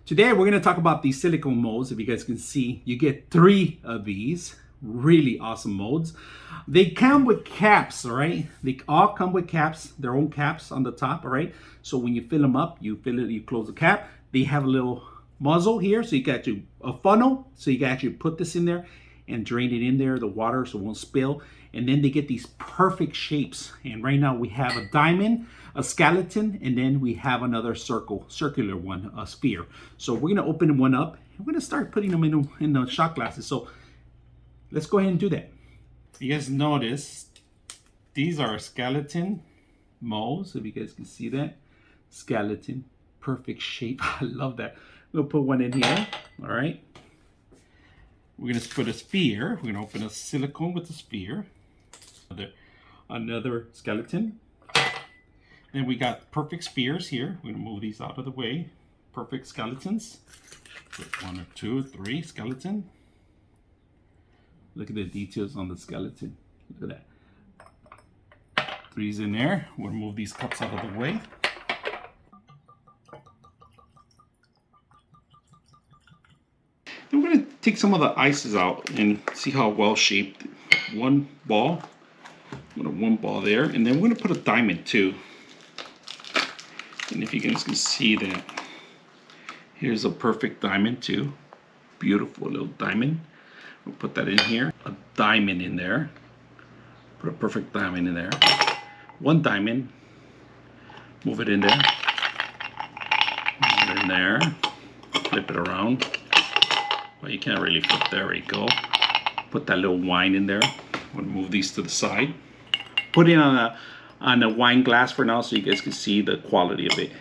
Today we're going to talk about these silicone molds. If you guys can see, you get 3 of these really awesome molds. They come with caps, all right? They all come with caps, their own caps on the top, all right? So when you fill them up, you fill it, you close the cap. They have a little muzzle here, so you got a funnel, so you can actually put this in there and drain it in there, the water, so it won't spill. And then they get these perfect shapes. And right now we have a diamond, a skeleton, and then we have another circular one, a sphere. So we're gonna open one up and we're gonna start putting them in the shot glasses. So let's go ahead and do that. You guys notice these are skeleton molds, if you guys can see that. Skeleton, perfect shape. I love that. We'll put one in here, all right? We're gonna put a sphere. We're gonna open a silicone with a sphere. Another skeleton. Then we got perfect spheres here. We're gonna move these out of the way. Perfect skeletons. Put 1 or 2, 3 skeleton. Look at the details on the skeleton. Look at that. 3's in there. We'll move these cups out of the way. Then we're going to take some of the ices out and see how well shaped. One ball. I'm going to one ball there. And then we're going to put a diamond too. And if you guys can see that, here's a perfect diamond too. Beautiful little diamond. We'll put that in here. A diamond in there. Put a perfect diamond in there. One diamond. Move it in there. Move it in there. Flip it around. Well, you can't really flip. There we go. Put that little wine in there. We'll move these to the side. Put it on a wine glass for now so you guys can see the quality of it.